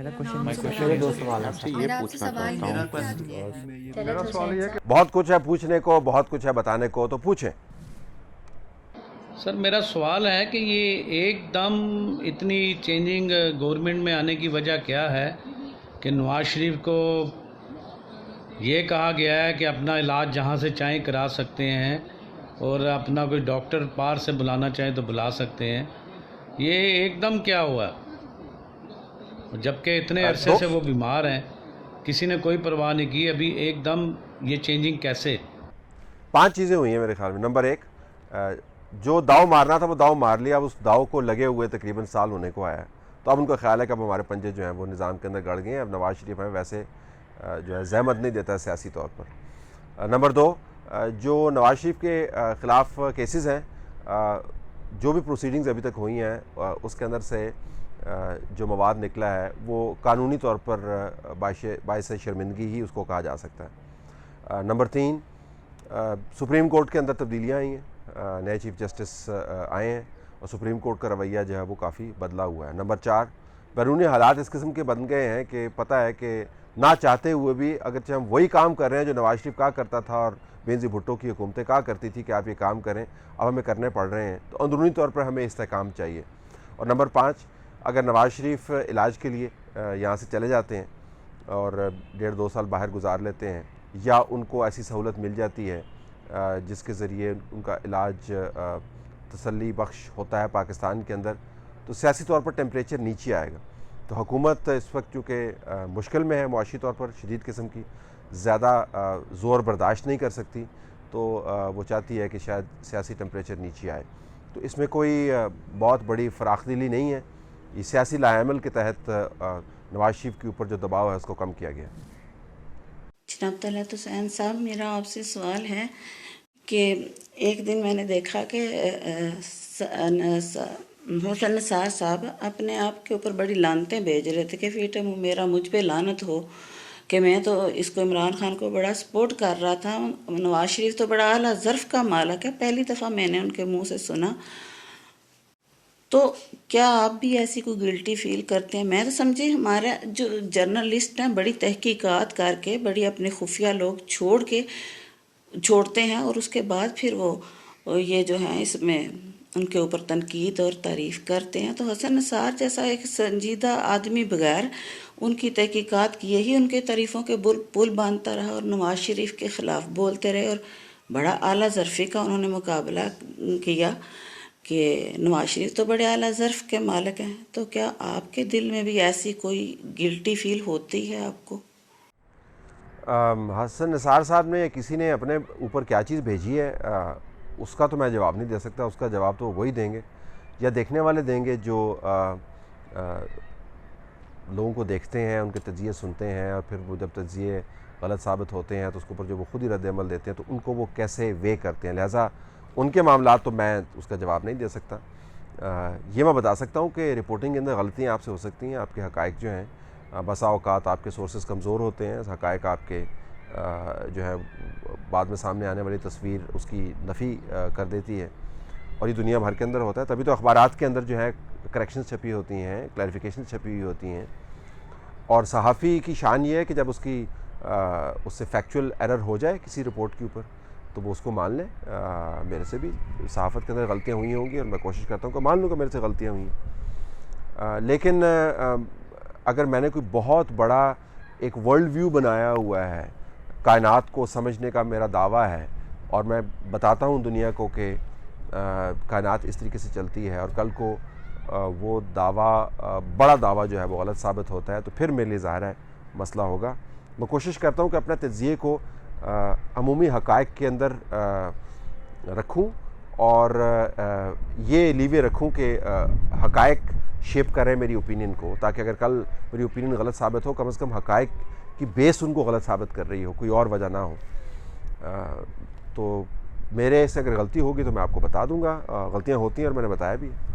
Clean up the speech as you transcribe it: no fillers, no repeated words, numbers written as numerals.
मेरा मेरे क्वेश्चन दो सवाल हैं आपसे ये सर। पूछना चाहता हूँ। मेरा सवाल ये है कि बहुत कुछ है पूछने को, बहुत कुछ है बताने को, तो पूछें। सर मेरा सवाल है कि ये एकदम इतनी चेंजिंग गवर्नमेंट में आने की वजह क्या है कि नवाज शरीफ को ये कहा गया है कि अपना इलाज जहाँ से चाहें करा सकते हैं और अपना कोई डॉक्टर बाहर से बुलाना चाहें तो बुला सकते हैं। ये एकदम क्या हुआ, जबकि इतने अरसे से वो बीमार हैं, किसी ने कोई परवाह नहीं की। अभी एकदम ये चेंजिंग कैसे? 5 चीज़ें हुई हैं मेरे ख्याल में। नंबर 1, जो दाव मारना था वो दाव मार लिया। अब उस दाव को लगे हुए तकरीबन साल होने को आया है, तो अब उनको ख्याल है कि अब हमारे पंजे जो हैं वो निज़ाम के अंदर गड़ गए हैं। अब नवाज शरीफ हमें वैसे जो है जहमत नहीं देता है सियासी तौर पर। नंबर 2, जो नवाज शरीफ के ख़िलाफ़ केसेस हैं, जो भी प्रोसीडिंग्स अभी तक हुई हैं उसके अंदर से जो मवाद निकला है वो कानूनी तौर पर बाइस शर्मिंदगी ही उसको कहा जा सकता है। नंबर 3, सुप्रीम कोर्ट के अंदर तब्दीलियाँ आई हैं, नए चीफ जस्टिस आए हैं और सुप्रीम कोर्ट का रवैया जो है वो काफ़ी बदला हुआ है। नंबर 4, बैरूनी हालात इस किस्म के बन गए हैं कि पता है कि ना चाहते हुए भी अगरचे हम वही काम कर रहे हैं जो नवाज शरीफ कहा करता था और बेनज़ीर भुट्टो की हुकूमतें कहा करती थी कि आप ये काम करें, अब हमें करने पड़ रहे हैं, तो अंदरूनी तौर पर हमें इस्तेहकाम चाहिए। और नंबर 5, अगर नवाज शरीफ इलाज के लिए यहाँ से चले जाते हैं और 1.5-2 साल बाहर गुजार लेते हैं, या उनको ऐसी सहूलत मिल जाती है जिसके ज़रिए उनका इलाज तसल्ली बख्श होता है पाकिस्तान के अंदर, तो सियासी तौर पर टेम्परेचर नीचे आएगा। तो हुकूमत इस वक्त चूँकि मुश्किल में है, मुआशी तौर पर शदीद किस्म की, ज़्यादा ज़ोर बर्दाश्त नहीं कर सकती, तो वो चाहती है कि शायद सियासी टेम्परेचर नीचे आए। तो इसमें कोई बहुत बड़ी फ़राखदिली नहीं है, ये सियासी लाएमल के तहत नवाज शरीफ के ऊपर जो दबाव है उसको कम किया गया। जनाब तलत हुसैन साहब, मेरा आपसे सवाल है कि एक दिन मैंने देखा कि हुसन निसार साहब अपने आप के ऊपर बड़ी लानतें भेज रहे थे कि फीट मेरा मुझ पे लानत हो कि मैं तो इसको इमरान खान को बड़ा सपोर्ट कर रहा था, नवाज शरीफ तो बड़ा आला ज़र्फ़ का मालिक है। पहली दफ़ा मैंने उनके मुंह से सुना। तो क्या आप भी ऐसी कोई गिल्टी फील करते हैं? मैं तो समझी हमारे जो जर्नलिस्ट हैं बड़ी तहकीकात करके, बड़ी अपने खुफिया लोग छोड़ते हैं और उसके बाद फिर वो ये जो है इसमें उनके ऊपर तनकीद और तारीफ़ करते हैं। तो हसन निसार जैसा एक संजीदा आदमी बगैर उनकी तहकीकात किए ही उनके तारीफ़ों के पुल बांधता रहा और नवाज शरीफ के ख़िलाफ़ बोलते रहे और बड़ा आला ज़र्फ़ी का उन्होंने मुकाबला किया कि नवाज शरीफ तो बड़े आला ज़र्फ़ के मालिक हैं। तो क्या आपके दिल में भी ऐसी कोई गिल्टी फील होती है आपको? हसन निसार साहब ने किसी ने अपने ऊपर क्या चीज़ भेजी है उसका तो मैं जवाब नहीं दे सकता। उसका जवाब तो वही देंगे या देखने वाले देंगे जो लोगों को देखते हैं, उनके तजिए सुनते हैं और फिर वो जब तजिए गलत साबित होते हैं तो उसके ऊपर जो वो खुद ही रद्द-ए-अमल देते हैं तो उनको वो कैसे वे करते हैं। लिहाजा उनके मामलात तो मैं उसका जवाब नहीं दे सकता। ये मैं बता सकता हूँ कि रिपोर्टिंग के अंदर गलतियाँ आपसे हो सकती हैं। आपके हक़ाइक़ जो हैं बसा औक़ात आपके सोर्सेज कमज़ोर होते हैं, हक़ाइक़ आपके जो है बाद में सामने आने वाली तस्वीर उसकी नफ़ी कर देती है और ये दुनिया भर के अंदर होता है। तभी तो अखबारात के अंदर जो है करेक्शंस छपी होती हैं, क्लैरिफिकेशन छपी हुई होती हैं। और सहाफ़ी की शान ये है कि जब उससे फैक्चुअल एरर हो जाए किसी रिपोर्ट के ऊपर तो वो उसको मान लें। मेरे से भी सहाफ़त के अंदर गलतियाँ हुई होंगी और मैं कोशिश करता हूँ कि मान लूँ कि मेरे से गलतियाँ हुई हैं। लेकिन अगर मैंने कोई बहुत बड़ा एक वर्ल्ड व्यू बनाया हुआ है, कायनात को समझने का मेरा दावा है और मैं बताता हूँ दुनिया को कि कायनात इस तरीके से चलती है और कल को वो दावा बड़ा दावा जो है वो गलत साबित होता है तो फिर मेरे लिए ज़ाहिर है मसला होगा। मैं कोशिश करता हूँ कि अपने तज्ज़िये को अमूमी हक़ाइक़ के अंदर रखूँ और ये लीवे रखूँ कि हक़ाइक़ शेप करें मेरी ओपिनियन को, ताकि अगर कल मेरी ओपिनियन गलत साबित हो कम से कम हक़ाइक़ की बेस उनको गलत साबित कर रही हो, कोई और वजह ना हो। तो मेरे से अगर गलती होगी तो मैं आपको बता दूंगा। गलतियां होती हैं और मैंने बताया भी है।